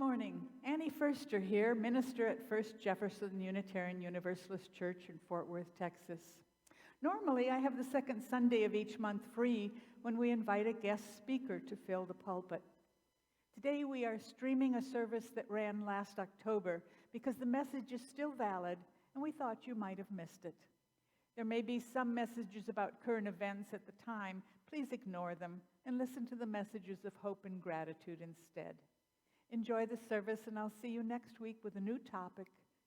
morning. Annie Förster here, minister at First Jefferson Unitarian Universalist Church in Fort Worth, Texas. Normally, I have the second Sunday of each month free when we invite a guest speaker to fill the pulpit. Today, we are streaming a service that ran last October because the message is still valid and we thought you might have missed it. There may be some messages about current events at the time. Please ignore them and listen to the messages of hope and gratitude instead. Enjoy the service, and I'll see you next week with a new topic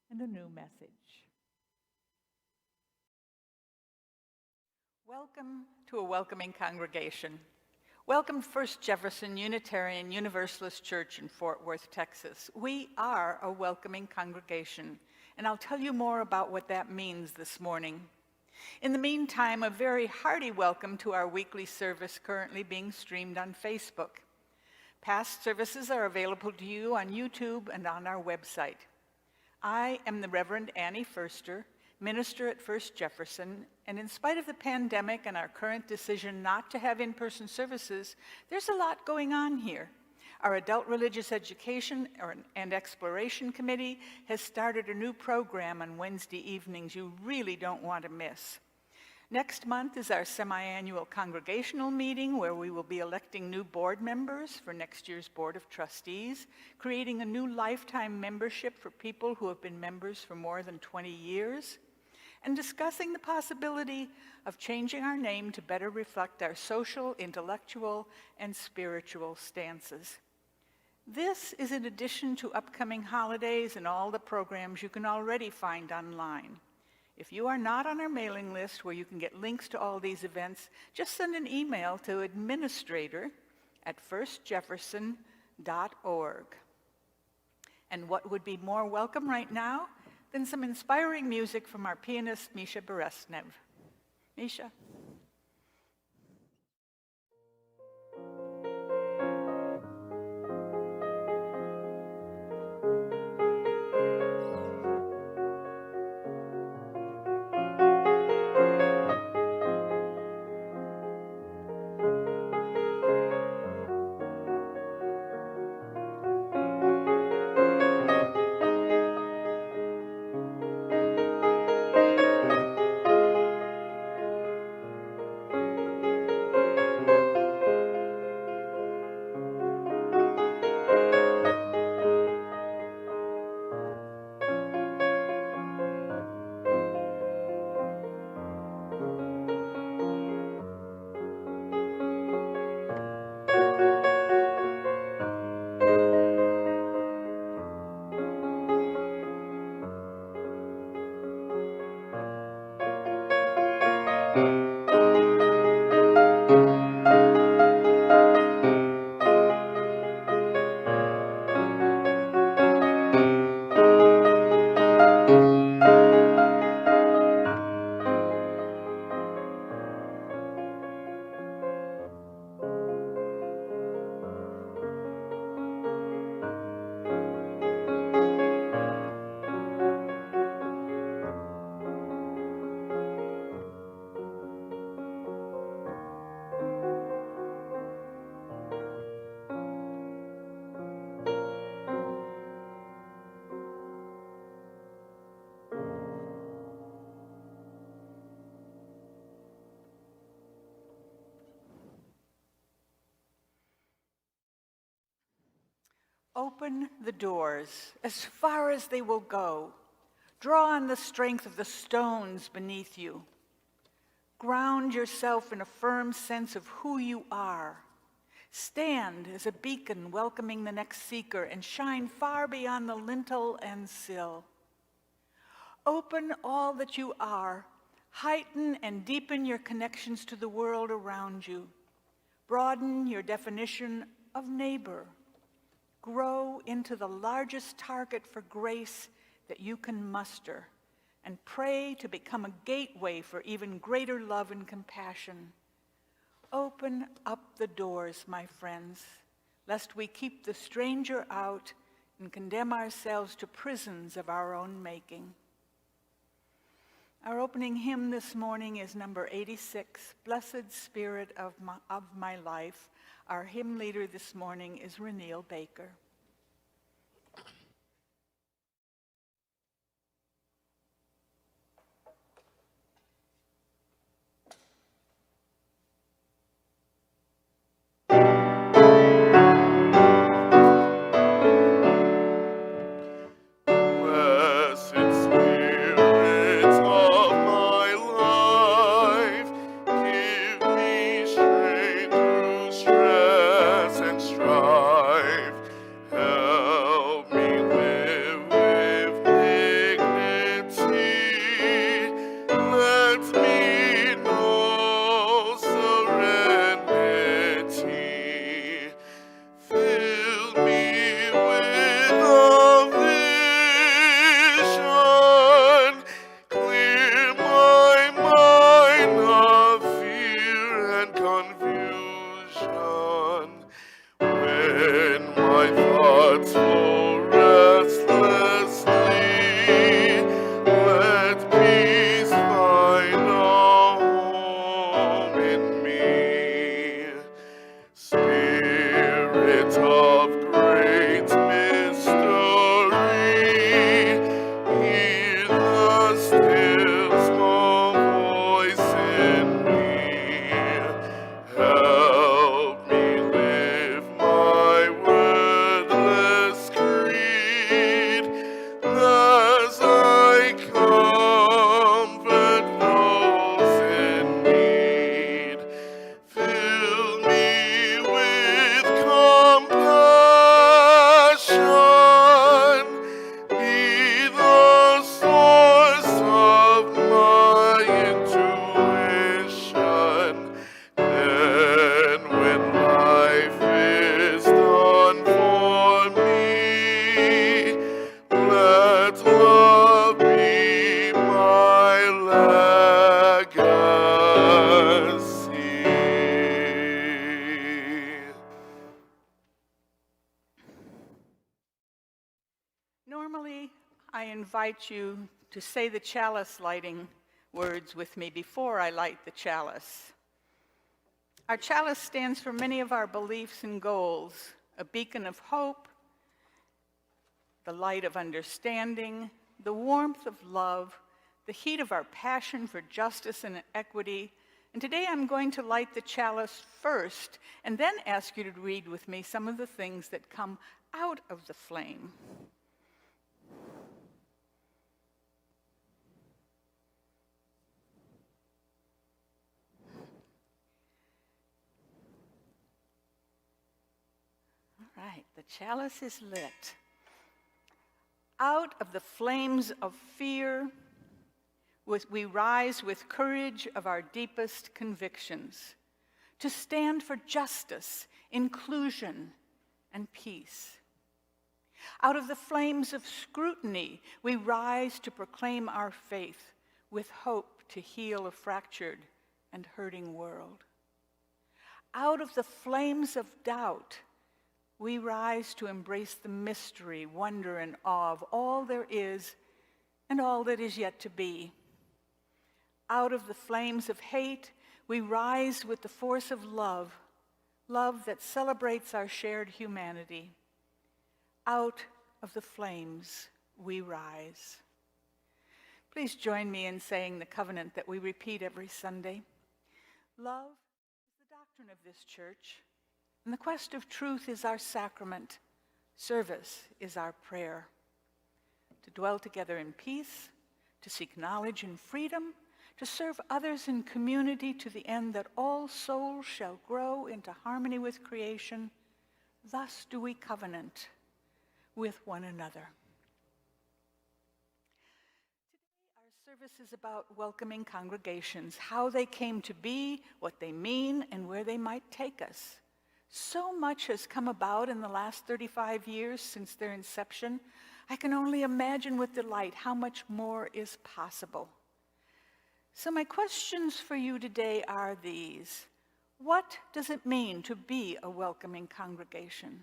and a new message. Welcome to a welcoming congregation. Welcome to First Jefferson Unitarian Universalist Church in Fort Worth, Texas. We are a welcoming congregation, and I'll tell you more about what that means this morning. In the meantime, a very hearty welcome to our weekly service currently being streamed on Facebook. Past services are available to you on YouTube and on our website. I am the Reverend Annie Förster, minister at First Jefferson, and in spite of the pandemic and our current decision not to have in-person services, there's a lot going on here. Our Adult Religious Education and Exploration Committee has started a new program on Wednesday evenings you really don't want to miss. Next month is our semi-annual congregational meeting where we will be electing new board members for next year's Board of Trustees, creating a new lifetime membership for people who have been members for more than 20 years, and discussing the possibility of changing our name to better reflect our social, intellectual, and spiritual stances. This is in addition to upcoming holidays and all the programs you can already find online. If you are not on our mailing list where you can get links to all these events, just send an email to administrator@firstjefferson.org. And what would be more welcome right now than some inspiring music from our pianist, Misha Berestnev. Misha. Open the doors as far as they will go. Draw on the strength of the stones beneath you. Ground yourself in a firm sense of who you are. Stand as a beacon welcoming the next seeker and shine far beyond the lintel and sill. Open all that you are. Heighten and deepen your connections to the world around you. Broaden your definition of neighbor. Grow into the largest target for grace that you can muster, and pray to become a gateway for even greater love and compassion. Open up the doors, my friends, lest we keep the stranger out and condemn ourselves to prisons of our own making. Our opening hymn this morning is number 86, Blessed Spirit of My Life. Our hymn leader this morning is Reneel Baker. I invite you to say the chalice lighting words with me before I light the chalice. Our chalice stands for many of our beliefs and goals: a beacon of hope, the light of understanding, the warmth of love, the heat of our passion for justice and equity. And today I'm going to light the chalice first, and then ask you to read with me some of the things that come out of the flame. All right, the chalice is lit. Out of the flames of fear, we rise with courage of our deepest convictions to stand for justice, inclusion, and peace. Out of the flames of scrutiny, we rise to proclaim our faith with hope to heal a fractured and hurting world. Out of the flames of doubt, we rise to embrace the mystery, wonder, and awe of all there is and all that is yet to be. Out of the flames of hate, we rise with the force of love, love that celebrates our shared humanity. Out of the flames, we rise. Please join me in saying the covenant that we repeat every Sunday. Love is the doctrine of this church, and the quest of truth is our sacrament. Service is our prayer. To dwell together in peace, to seek knowledge and freedom, to serve others in community to the end that all souls shall grow into harmony with creation, thus do we covenant with one another. Today, our service is about welcoming congregations, how they came to be, what they mean, and where they might take us. So much has come about in the last 35 years since their inception. I can only imagine with delight how much more is possible. So my questions for you today are these. What does it mean to be a welcoming congregation?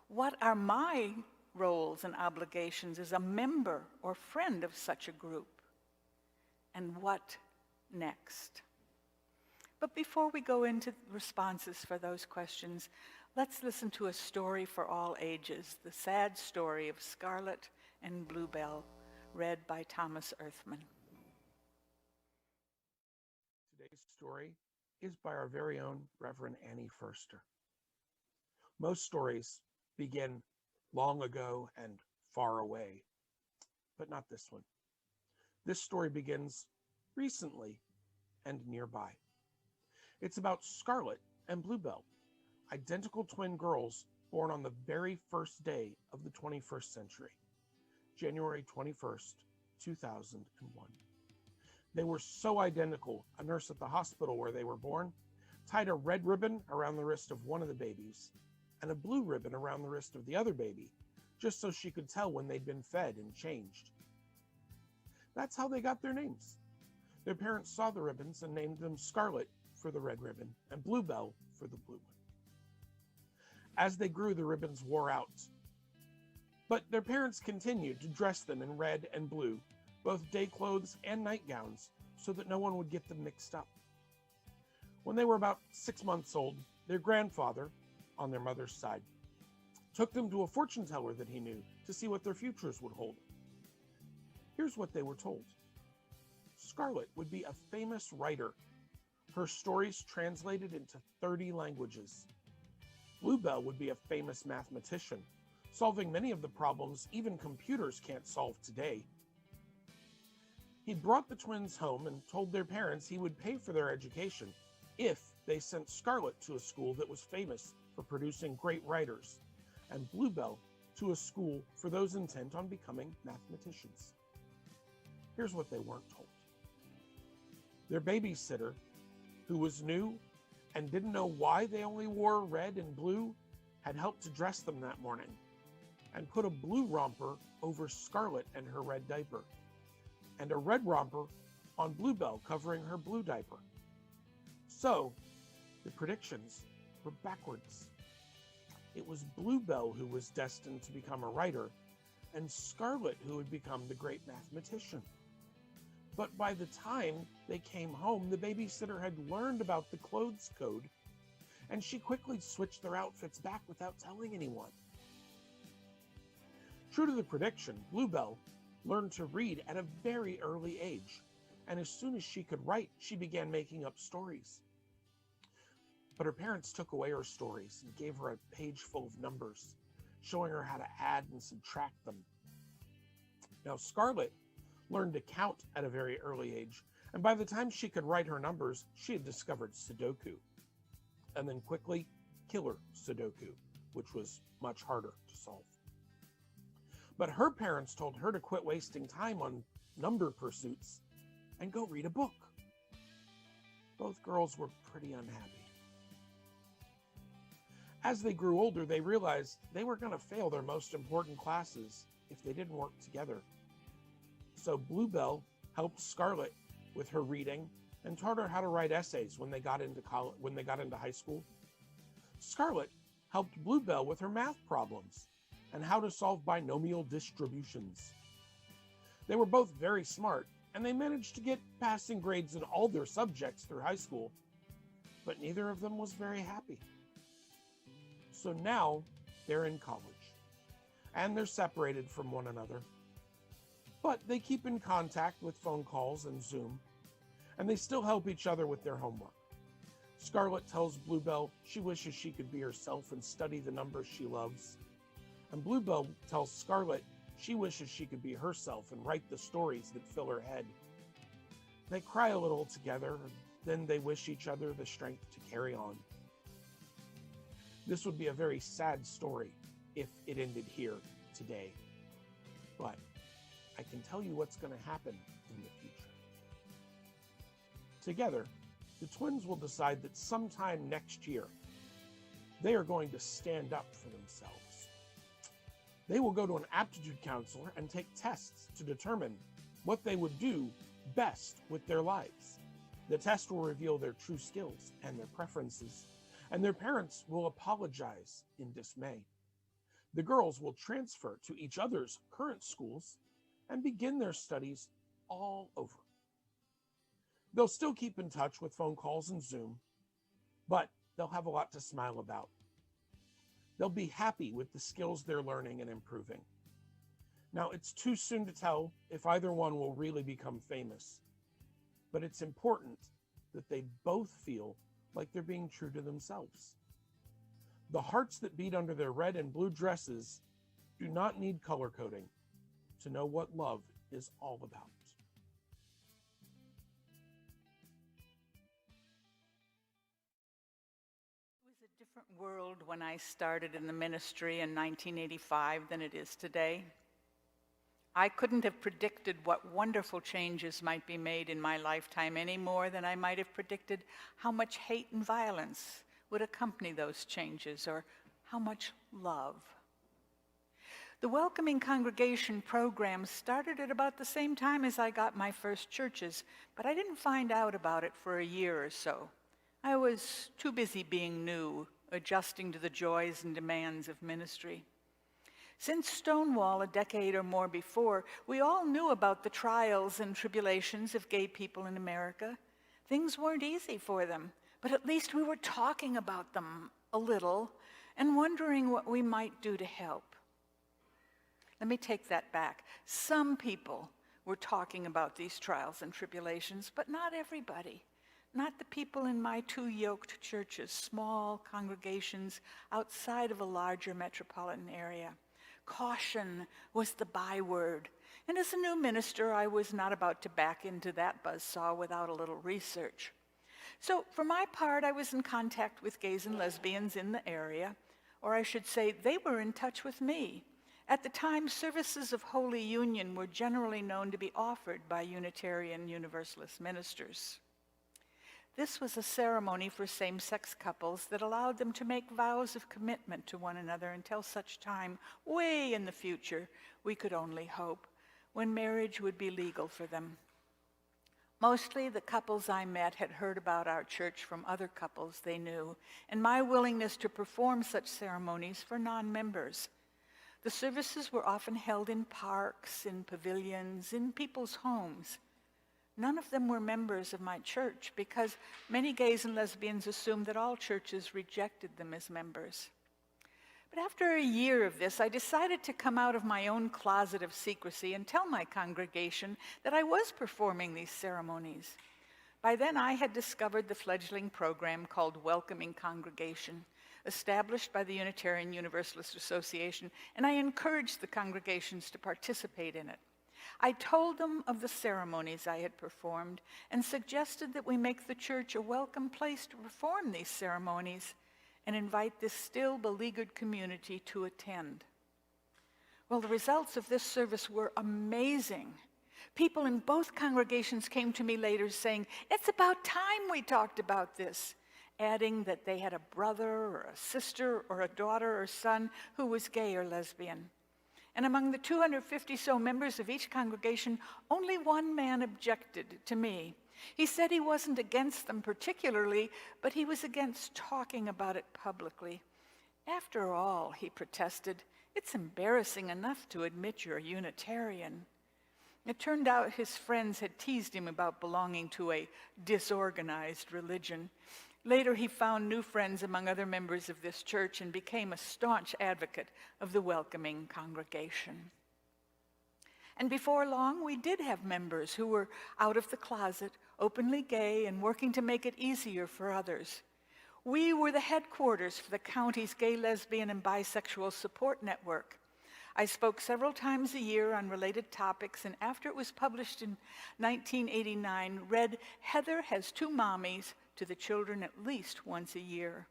What are my roles and obligations as a member or friend of such a group? And what next? But before we go into responses for those questions, let's listen to a story for all ages, the sad story of Scarlet and Bluebell, read by Thomas Earthman. Today's story is by our very own Reverend Annie Furster. Most stories begin long ago and far away, but not this one. This story begins recently and nearby. It's about Scarlet and Bluebell, identical twin girls born on the very first day of the 21st century, January 21st, 2001. They were so identical, a nurse at the hospital where they were born tied a red ribbon around the wrist of one of the babies and a blue ribbon around the wrist of the other baby, just so she could tell when they'd been fed and changed. That's how they got their names. Their parents saw the ribbons and named them Scarlet for the red ribbon and Bluebell for the blue one. As they grew, the ribbons wore out. But their parents continued to dress them in red and blue, both day clothes and nightgowns, so that no one would get them mixed up. When they were about 6 months old, their grandfather, on their mother's side, took them to a fortune teller that he knew to see what their futures would hold. Here's what they were told. Scarlet would be a famous writer, her stories translated into 30 languages. Bluebell would be a famous mathematician, solving many of the problems even computers can't solve today. He brought the twins home and told their parents he would pay for their education if they sent Scarlet to a school that was famous for producing great writers, and Bluebell to a school for those intent on becoming mathematicians. Here's what they weren't told. Their babysitter, who was new and didn't know why they only wore red and blue, had helped to dress them that morning and put a blue romper over Scarlet and her red diaper, and a red romper on Bluebell covering her blue diaper. So, the predictions were backwards. It was Bluebell who was destined to become a writer, and Scarlet, who would become the great mathematician. But by the time they came home, the babysitter had learned about the clothes code, and she quickly switched their outfits back without telling anyone. True to the prediction, Bluebell learned to read at a very early age, and as soon as she could write, she began making up stories. But her parents took away her stories and gave her a page full of numbers, showing her how to add and subtract them. Now, Scarlet learned to count at a very early age, and by the time she could write her numbers, she had discovered Sudoku, and then quickly killer Sudoku, which was much harder to solve. But her parents told her to quit wasting time on number pursuits and go read a book. Both girls were pretty unhappy. As they grew older, they realized they were going to fail their most important classes if they didn't work together. So Bluebell helped Scarlet with her reading and taught her how to write essays when they got into high school. Scarlet helped Bluebell with her math problems and how to solve binomial distributions. They were both very smart, and they managed to get passing grades in all their subjects through high school, but neither of them was very happy. So now they're in college, and they're separated from one another. But they keep in contact with phone calls and Zoom, and they still help each other with their homework. Scarlet tells Bluebell she wishes she could be herself and study the numbers she loves. And Bluebell tells Scarlet she wishes she could be herself and write the stories that fill her head. They cry a little together, and then they wish each other the strength to carry on. This would be a very sad story if it ended here today, but I can tell you what's going to happen in the future. Together, the twins will decide that sometime next year, they are going to stand up for themselves. They will go to an aptitude counselor and take tests to determine what they would do best with their lives. The test will reveal their true skills and their preferences, and their parents will apologize in dismay. The girls will transfer to each other's current schools and begin their studies all over. They'll still keep in touch with phone calls and Zoom, but they'll have a lot to smile about. They'll be happy with the skills they're learning and improving. Now, it's too soon to tell if either one will really become famous, but it's important that they both feel like they're being true to themselves. The hearts that beat under their red and blue dresses do not need color coding to know what love is all about. It was a different world when I started in the ministry in 1985 than it is today. I couldn't have predicted what wonderful changes might be made in my lifetime any more than I might have predicted how much hate and violence would accompany those changes, or how much love. The Welcoming Congregation program started at about the same time as I got my first churches, but I didn't find out about it for a year or so. I was too busy being new, adjusting to the joys and demands of ministry. Since Stonewall, a decade or more before, we all knew about the trials and tribulations of gay people in America. Things weren't easy for them, but at least we were talking about them a little and wondering what we might do to help. Let me take that back. Some people were talking about these trials and tribulations, but not everybody. Not the people in my two yoked churches, small congregations outside of a larger metropolitan area. Caution was the byword, and as a new minister, I was not about to back into that buzzsaw without a little research. So for my part, I was in contact with gays and lesbians in the area, or I should say they were in touch with me. At the time, services of Holy Union were generally known to be offered by Unitarian Universalist ministers. This was a ceremony for same-sex couples that allowed them to make vows of commitment to one another until such time, way in the future, we could only hope, when marriage would be legal for them. Mostly the couples I met had heard about our church from other couples they knew, and my willingness to perform such ceremonies for non-members. The services were often held in parks, in pavilions, in people's homes. None of them were members of my church because many gays and lesbians assumed that all churches rejected them as members. But after a year of this, I decided to come out of my own closet of secrecy and tell my congregation that I was performing these ceremonies. By then, I had discovered the fledgling program called Welcoming Congregation, established by the Unitarian Universalist Association, and I encouraged the congregations to participate in it. I told them of the ceremonies I had performed and suggested that we make the church a welcome place to perform these ceremonies and invite this still beleaguered community to attend. Well, the results of this service were amazing. People in both congregations came to me later saying, "It's about time we talked about this," adding that they had a brother or a sister or a daughter or son who was gay or lesbian. And among the 250 so members of each congregation, only one man objected to me. He said he wasn't against them particularly, but he was against talking about it publicly. "After all," he protested, "it's embarrassing enough to admit you're a Unitarian." It turned out his friends had teased him about belonging to a disorganized religion. Later, he found new friends among other members of this church and became a staunch advocate of the welcoming congregation. And before long, we did have members who were out of the closet, openly gay, and working to make it easier for others. We were the headquarters for the county's gay, lesbian, and bisexual support network. I spoke several times a year on related topics, and after it was published in 1989, read "Heather Has Two Mommies" to the children at least once a year.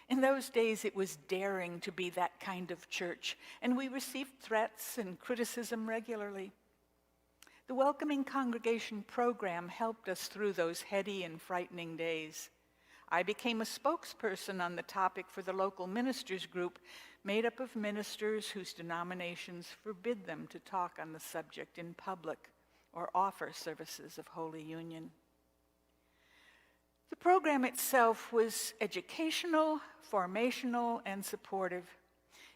In those days, it was daring to be that kind of church, and we received threats and criticism regularly. The Welcoming Congregation program helped us through those heady and frightening days. I became a spokesperson on the topic for the local ministers group, made up of ministers whose denominations forbid them to talk on the subject in public or offer services of Holy Union. The program itself was educational, formational, and supportive.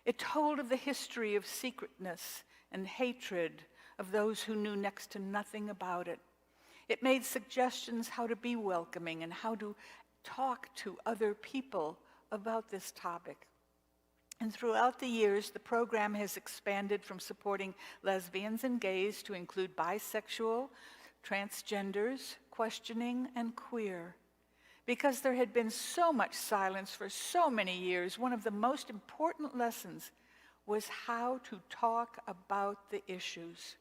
It told of the history of secretness and hatred of those who knew next to nothing about it. It made suggestions how to be welcoming and how to talk to other people about this topic. And throughout the years, the program has expanded from supporting lesbians and gays to include bisexual, transgenders, questioning, and queer. Because there had been so much silence for so many years, one of the most important lessons was how to talk about the issues.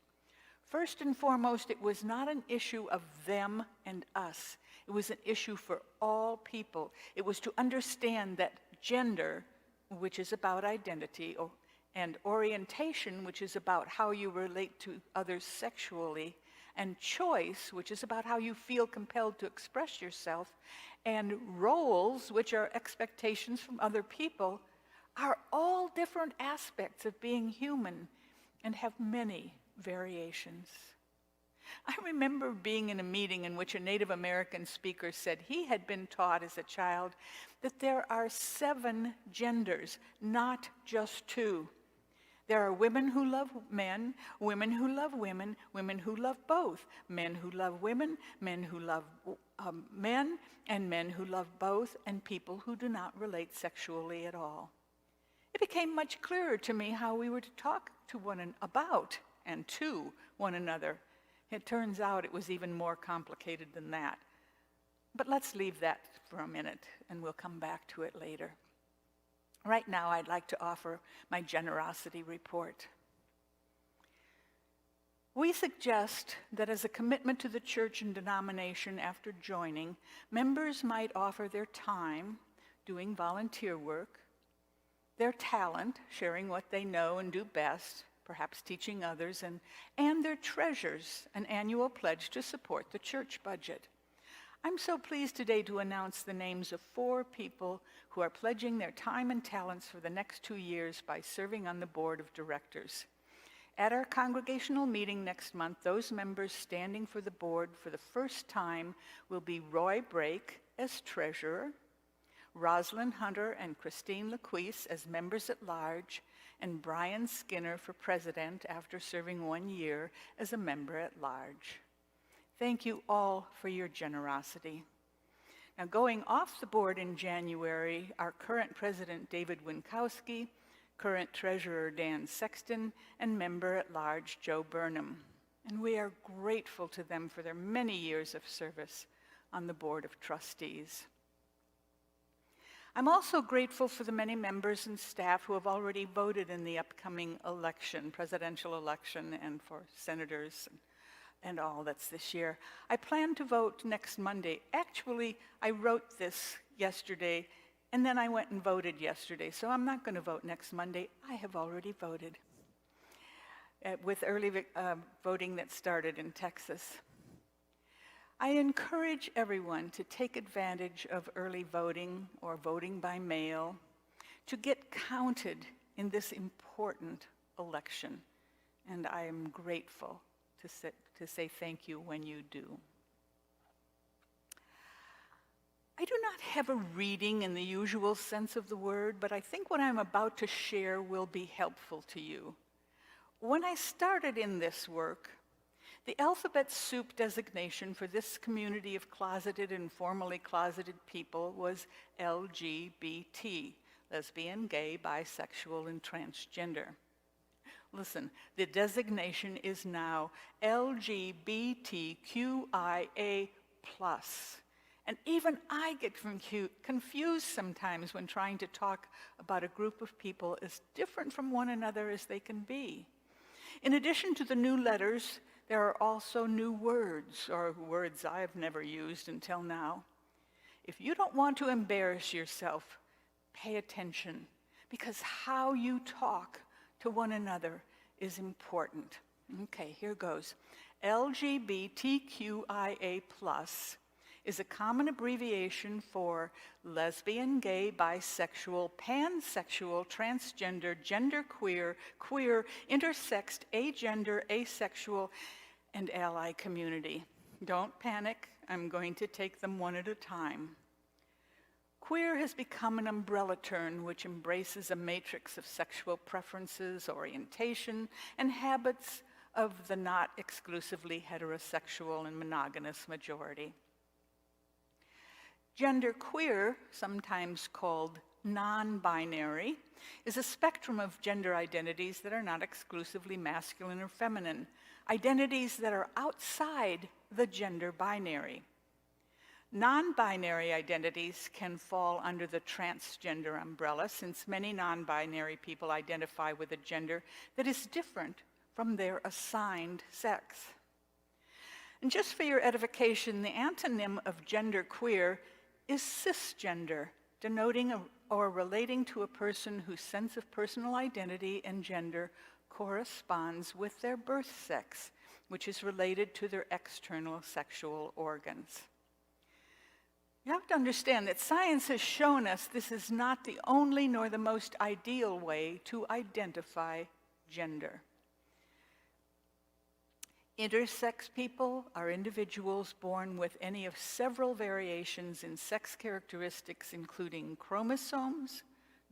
First and foremost, it was not an issue of them and us. It was an issue for all people. It was to understand that gender, which is about identity, and orientation, which is about how you relate to others sexually, and choice, which is about how you feel compelled to express yourself, and roles, which are expectations from other people, are all different aspects of being human and have many variations. I remember being in a meeting in which a Native American speaker said he had been taught as a child that there are 7 genders, not just 2. There are women who love men, women who love women, women who love both, men who love women, men who love men, and men who love both, and people who do not relate sexually at all. It became much clearer to me how we were to talk to about and to one another. It turns out it was even more complicated than that. But let's leave that for a minute, and we'll come back to it later. Right now, I'd like to offer my generosity report. We suggest that as a commitment to the church and denomination after joining, members might offer their time doing volunteer work, their talent, sharing what they know and do best, perhaps teaching others, and their treasures, an annual pledge to support the church budget. I'm so pleased today to announce the names of 4 people who are pledging their time and talents for the next 2 years by serving on the board of directors. At our congregational meeting next month, those members standing for the board for the first time will be Roy Brake as treasurer, Rosalind Hunter and Christine LaQuise as members at large, and Brian Skinner for president after serving 1 year as a member at large. Thank you all for your generosity. Now, going off the board in January, our current president, David Winkowski, current treasurer, Dan Sexton, and member at large, Joe Burnham. And we are grateful to them for their many years of service on the Board of Trustees. I'm also grateful for the many members and staff who have already voted in the upcoming election, presidential election, and for senators and all that's this year. I plan to vote next Monday. Actually, I wrote this yesterday, and then I went and voted yesterday, so I'm not going to vote next Monday. I have already voted with early voting that started in Texas. I encourage everyone to take advantage of early voting or voting by mail to get counted in this important election, and I am grateful to say thank you when you do. I do not have a reading in the usual sense of the word, but I think what I'm about to share will be helpful to you. When I started in this work, the alphabet soup designation for this community of closeted and formerly closeted people was LGBT, lesbian, gay, bisexual, and transgender. Listen, the designation is now LGBTQIA+. And even I get confused sometimes when trying to talk about a group of people as different from one another as they can be. In addition to the new letters, there are also new words, or words I've never used until now. If you don't want to embarrass yourself, pay attention, because how you talk to one another is important. Okay, here goes. LGBTQIA+ is a common abbreviation for lesbian, gay, bisexual, pansexual, transgender, genderqueer, queer, intersexed, agender, asexual, and ally community. Don't panic, I'm going to take them one at a time. Queer has become an umbrella term which embraces a matrix of sexual preferences, orientation, and habits of the not exclusively heterosexual and monogamous majority. Genderqueer, sometimes called non-binary, is a spectrum of gender identities that are not exclusively masculine or feminine, identities that are outside the gender binary. Non-binary identities can fall under the transgender umbrella, since many non-binary people identify with a gender that is different from their assigned sex. And just for your edification, the antonym of genderqueer is cisgender, denoting or relating to a person whose sense of personal identity and gender corresponds with their birth sex, which is related to their external sexual organs. You have to understand that science has shown us this is not the only nor the most ideal way to identify gender. Intersex people are individuals born with any of several variations in sex characteristics, including chromosomes,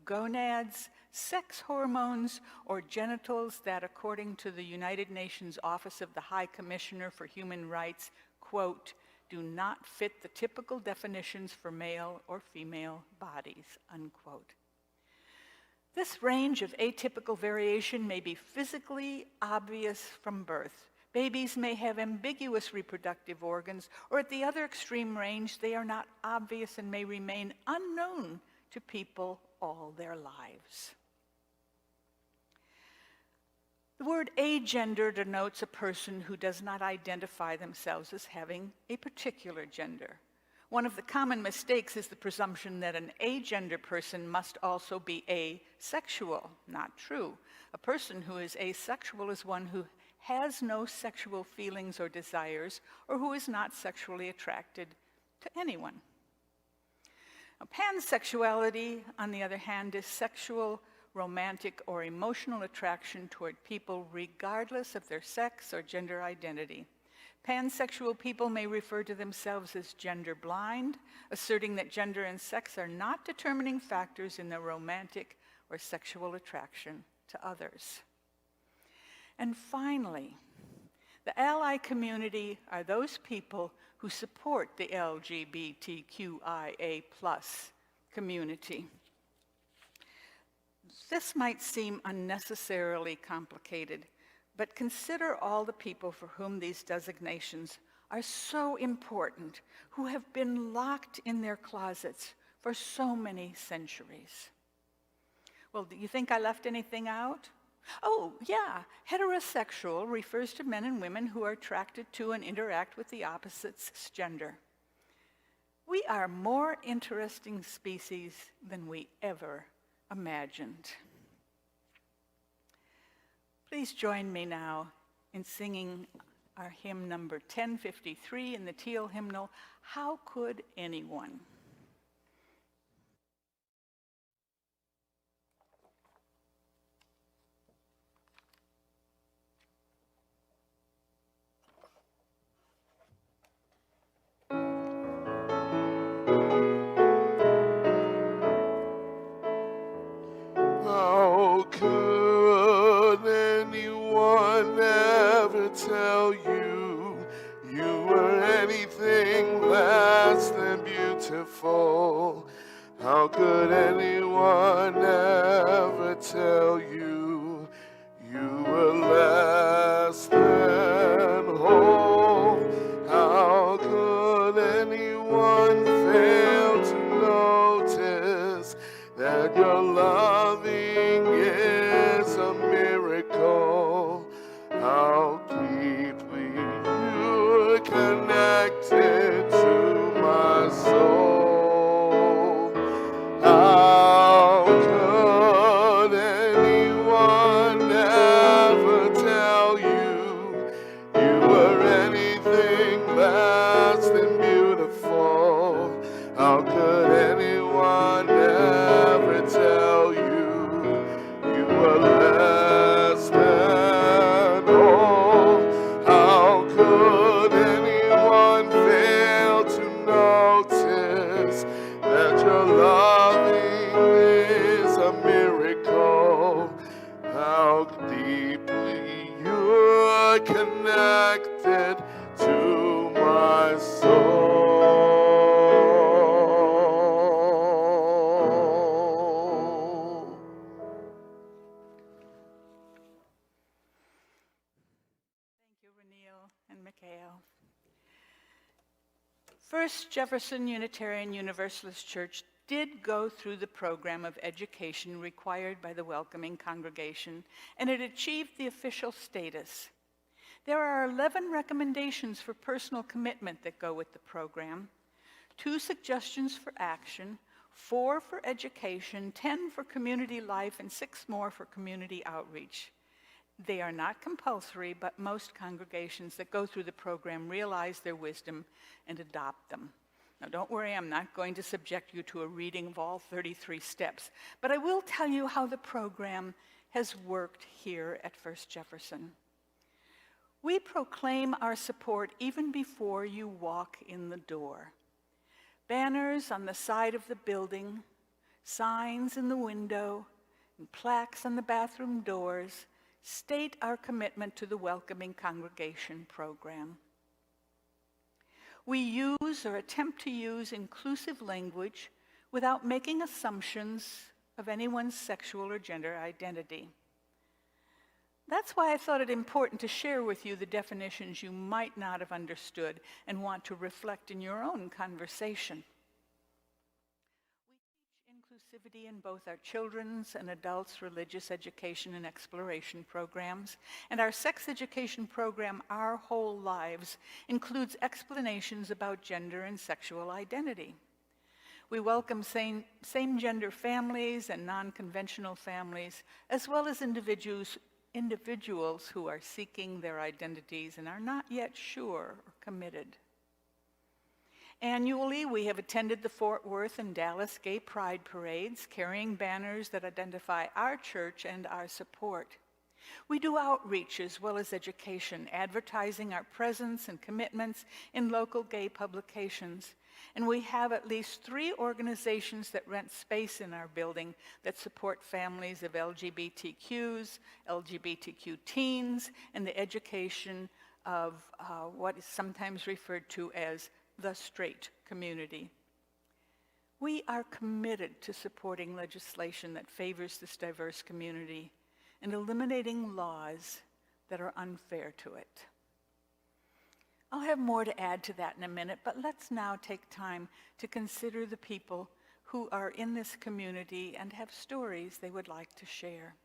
gonads, sex hormones, or genitals that, according to the United Nations Office of the High Commissioner for Human Rights, quote, do not fit the typical definitions for male or female bodies, unquote. This range of atypical variation may be physically obvious from birth. Babies may have ambiguous reproductive organs, or at the other extreme range, they are not obvious and may remain unknown to people all their lives. The word agender denotes a person who does not identify themselves as having a particular gender. One of the common mistakes is the presumption that an agender person must also be asexual. Not true. A person who is asexual is one who has no sexual feelings or desires, or who is not sexually attracted to anyone. Now, pansexuality, on the other hand, is sexual, romantic, or emotional attraction toward people regardless of their sex or gender identity. Pansexual people may refer to themselves as gender blind, asserting that gender and sex are not determining factors in their romantic or sexual attraction to others. And finally, the ally community are those people who support the LGBTQIA+ community. This might seem unnecessarily complicated, but consider all the people for whom these designations are so important, who have been locked in their closets for so many centuries. Well, do you think I left anything out? Oh, yeah, heterosexual refers to men and women who are attracted to and interact with the opposite cisgender. We are more interesting species than we ever imagined. Please join me now in singing our hymn number 1053 in the Teal hymnal, How Could Anyone? How could anyone ever tell you you were anything less than beautiful? How could anyone ever tell you you were less than whole? How could anyone fail to notice that your loving is a miracle? How deeply you're connected to my soul. How could anyone ever tell you you were anything less than beautiful? How could anyone ever tell you you were less than whole? How could anyone fail to notice that your loving is a miracle? How deeply you're connected to my soul. Thank you, Reneel and Mikhail. First Jefferson Unitarian Universalist Church did go through the program of education required by the welcoming congregation, and it achieved the official status. There are 11 recommendations for personal commitment that go with the program, 2 suggestions for action, 4 for education, 10 for community life, and 6 more for community outreach. They are not compulsory, but most congregations that go through the program realize their wisdom and adopt them. Now, don't worry, I'm not going to subject you to a reading of all 33 steps, but I will tell you how the program has worked here at First Jefferson. We proclaim our support even before you walk in the door. Banners on the side of the building, signs in the window, and plaques on the bathroom doors state our commitment to the welcoming congregation program. We use or attempt to use inclusive language without making assumptions of anyone's sexual or gender identity. That's why I thought it important to share with you the definitions you might not have understood and want to reflect in your own conversation. We teach inclusivity in both our children's and adults' religious education and exploration programs, and our sex education program, Our Whole Lives, includes explanations about gender and sexual identity. We welcome same-gender families and non-conventional families, as well as individuals who are seeking their identities and are not yet sure or committed. Annually, we have attended the Fort Worth and Dallas Gay Pride Parades, carrying banners that identify our church and our support. We do outreach as well as education, advertising our presence and commitments in local gay publications. And we have at least 3 organizations that rent space in our building that support families of LGBTQs, LGBTQ teens, and the education of what is sometimes referred to as the straight community. We are committed to supporting legislation that favors this diverse community and eliminating laws that are unfair to it. I'll have more to add to that in a minute, but let's now take time to consider the people who are in this community and have stories they would like to share.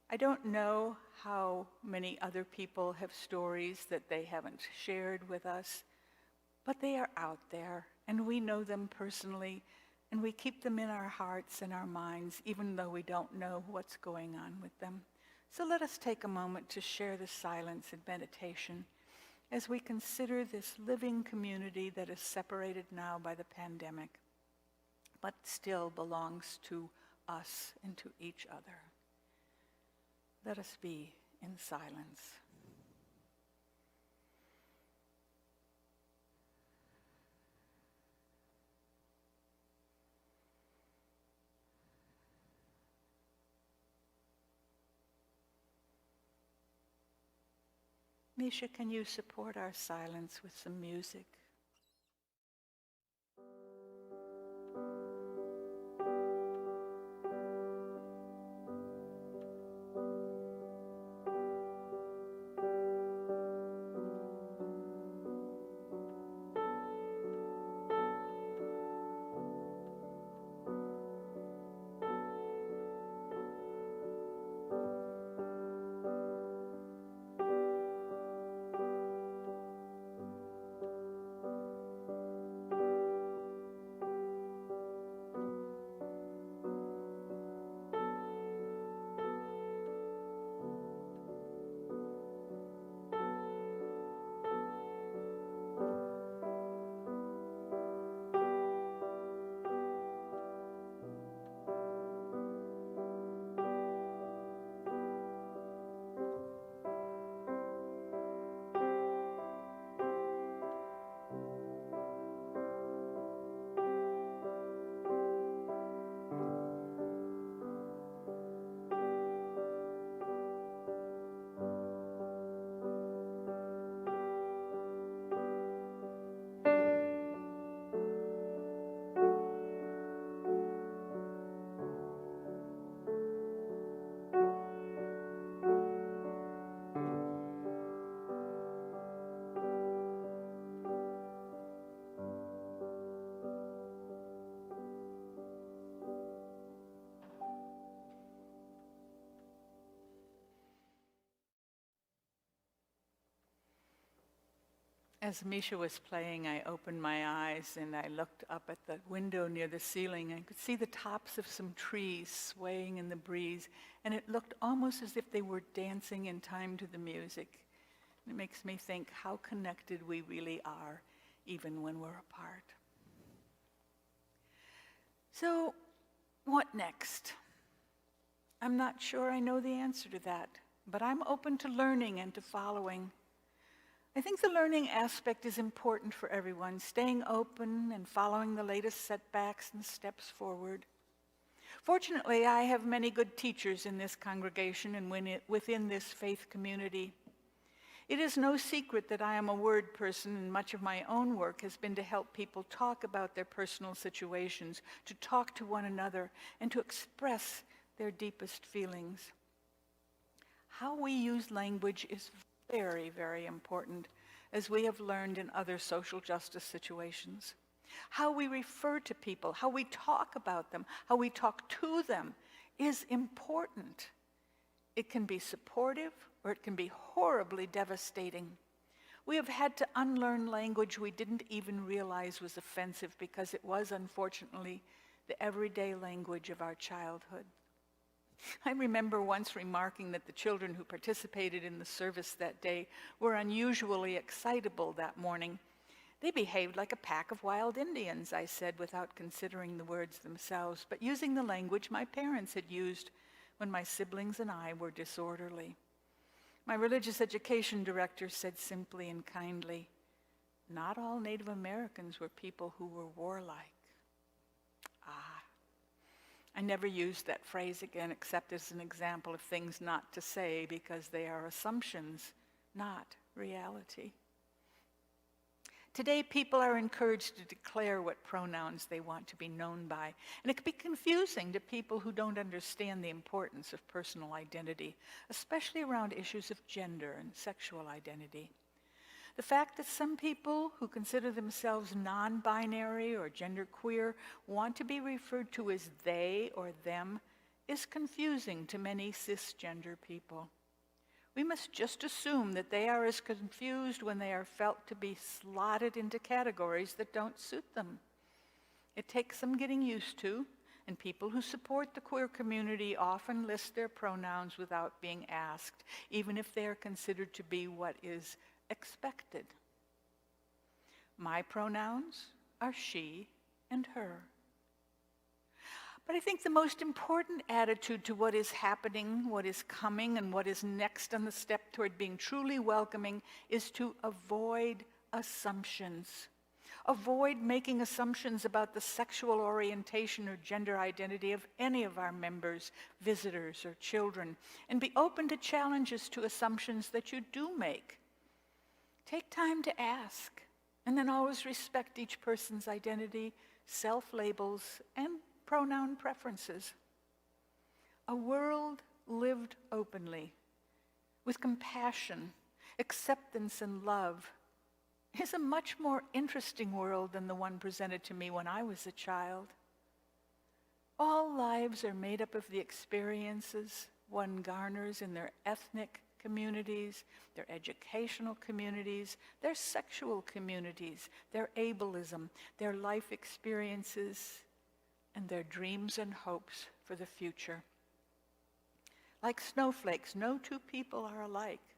I don't know how many other people have stories that they haven't shared with us, but they are out there, and we know them personally, and we keep them in our hearts and our minds, even though we don't know what's going on with them. So let us take a moment to share the silence and meditation as we consider this living community that is separated now by the pandemic, but still belongs to us and to each other. Let us be in silence. Misha, can you support our silence with some music? As Misha was playing, I opened my eyes and I looked up at the window near the ceiling. I could see the tops of some trees swaying in the breeze, and it looked almost as if they were dancing in time to the music. It makes me think how connected we really are, even when we're apart. So, what next? I'm not sure I know the answer to that, but I'm open to learning and to following. I think the learning aspect is important for everyone, staying open and following the latest setbacks and steps forward. Fortunately, I have many good teachers in this congregation and within this faith community. It is no secret that I am a word person, and much of my own work has been to help people talk about their personal situations, to talk to one another, and to express their deepest feelings. How we use language is very, very important, as we have learned in other social justice situations. How we refer to people, how we talk about them, how we talk to them is important. It can be supportive, or it can be horribly devastating. We have had to unlearn language we didn't even realize was offensive because it was, unfortunately, the everyday language of our childhood. I remember once remarking that the children who participated in the service that day were unusually excitable that morning. They behaved like a pack of wild Indians, I said, without considering the words themselves, but using the language my parents had used when my siblings and I were disorderly. My religious education director said simply and kindly, "Not all Native Americans were people who were warlike." I never used that phrase again except as an example of things not to say because they are assumptions, not reality. Today, people are encouraged to declare what pronouns they want to be known by, and it can be confusing to people who don't understand the importance of personal identity, especially around issues of gender and sexual identity. The fact that some people who consider themselves non-binary or genderqueer want to be referred to as they or them is confusing to many cisgender people. We must just assume that they are as confused when they are felt to be slotted into categories that don't suit them. It takes some getting used to, and people who support the queer community often list their pronouns without being asked, even if they are considered to be what is expected. My pronouns are she and her. But I think the most important attitude to what is happening, what is coming, and what is next on the step toward being truly welcoming is to avoid assumptions. Avoid making assumptions about the sexual orientation or gender identity of any of our members, visitors, or children, and be open to challenges to assumptions that you do make. Take time to ask, and then always respect each person's identity, self-labels, and pronoun preferences. A world lived openly, with compassion, acceptance, and love, is a much more interesting world than the one presented to me when I was a child. All lives are made up of the experiences one garners in their ethnic communities, their educational communities, their sexual communities, their ableism, their life experiences, and their dreams and hopes for the future. Like snowflakes, no two people are alike.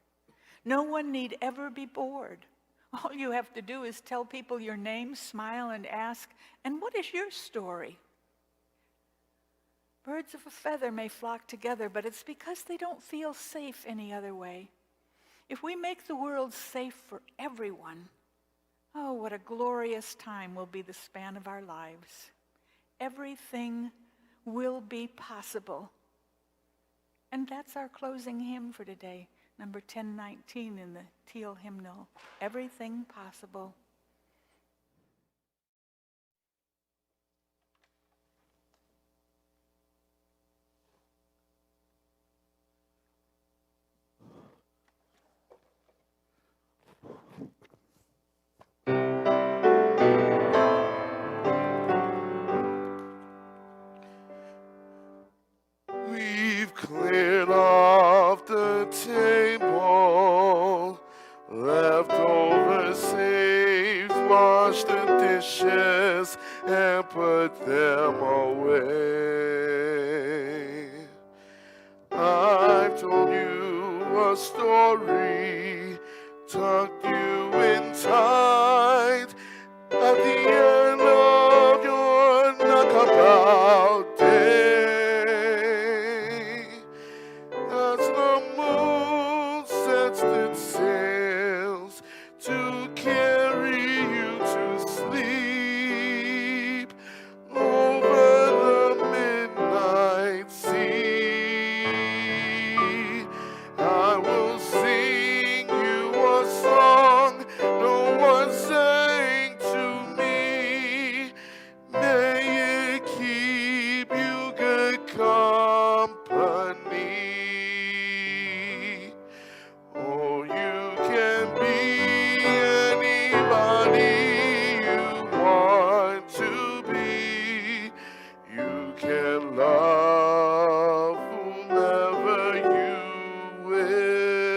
No one need ever be bored. All you have to do is tell people your name, smile, and ask, "And what is your story?" Birds of a feather may flock together, but it's because they don't feel safe any other way. If we make the world safe for everyone, oh, what a glorious time will be the span of our lives. Everything will be possible. And that's our closing hymn for today, number 1019 in the Teal hymnal, Everything Possible. We've cleared off the table, leftover saves, washed the dishes, and put them away. I've told you a story, tucked you in tight, at the end of your knockabout day. As the moon sets its sails to carry you to sleep over the midnight sea, I will sing you a song no one sang to me. May it keep you good company. Oh, you can be anybody you want to be. You can love whomever you will.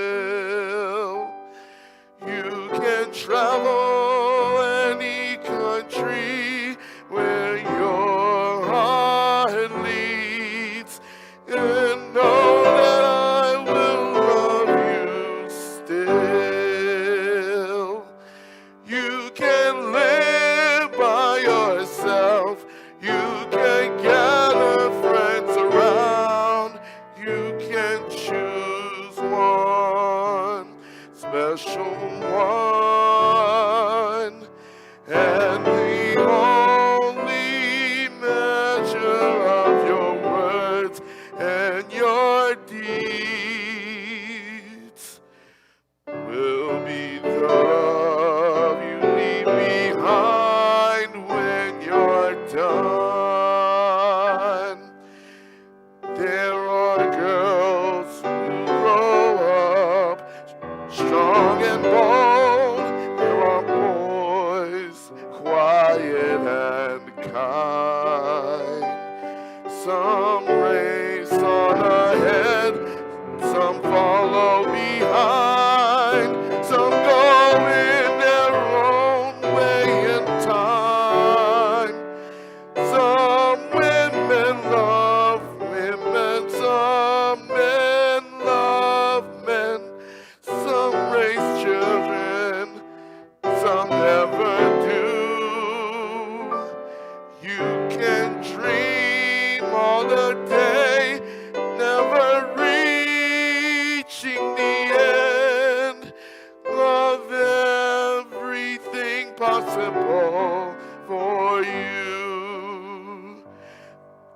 You can travel any country where your heart leads, and know that I will love you still. You can live by yourself. You can gather friends around. You and your deeds will be the love you leave behind when you're done. There are girls who grow up strong and bold. There are boys quiet and kind. Some race on ahead, some follow behind. Some go in their own way in time. Some women love women, some men love men, some raise children, some never do. You can dream all the day, never reaching the end. Love everything possible for you.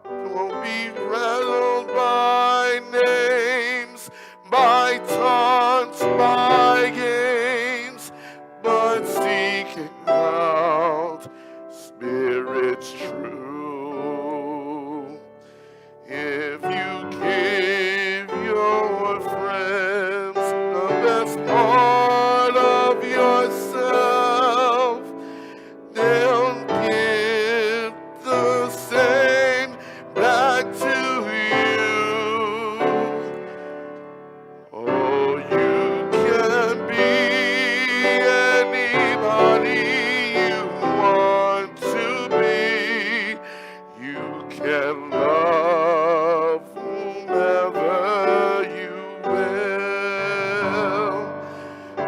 Won't be rattled by names, by taunts, by games, but seeking out spirits true. If you give your friends the best part of yourself, they'll give the same back to you. Oh, you can be anybody you want to be. You can love whomever you will.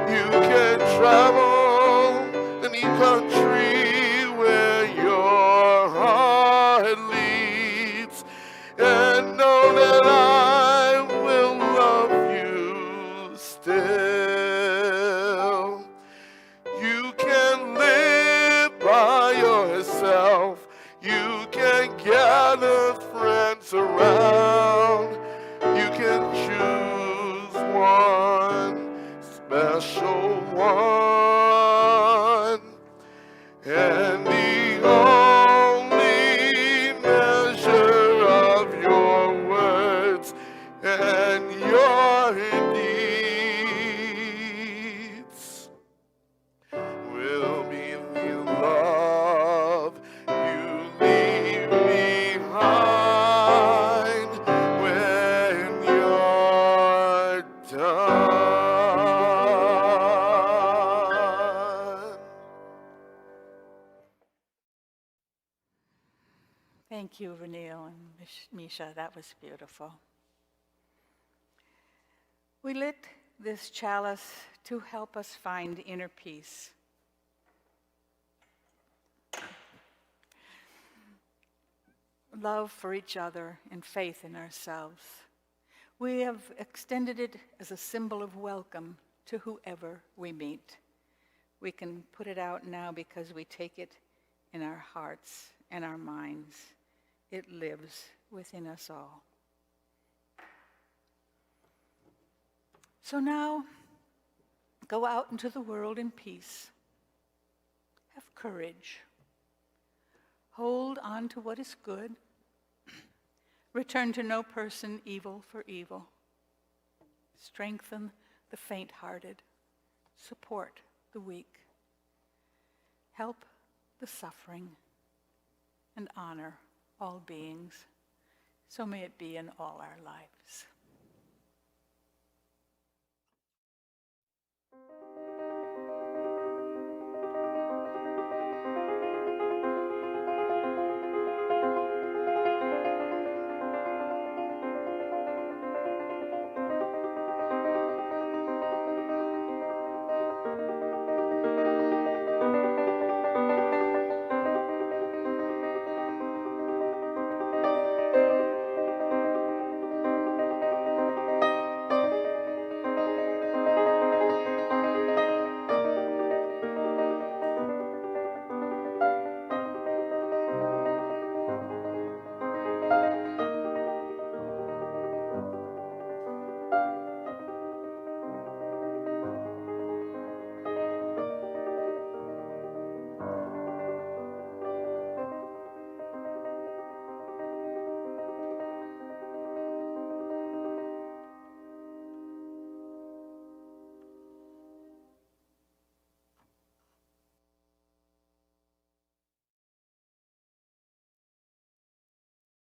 You can travel any country where your heart leads, and know that I will love you still. You can live by yourself. You can gather friends around. You can choose one special one, and the only measure of your words and your deeds will be the love you leave behind when you're done. Thank you, Renil and Misha. That was beautiful. We lit this chalice to help us find inner peace. Love for each other and faith in ourselves. We have extended it as a symbol of welcome to whoever we meet. We can put it out now because we take it in our hearts and our minds. It lives within us all. So now, go out into the world in peace. Have courage. Hold on to what is good. Return to no person evil for evil. Strengthen the faint-hearted. Support the weak. Help the suffering. And honor all beings. So may it be in all our lives.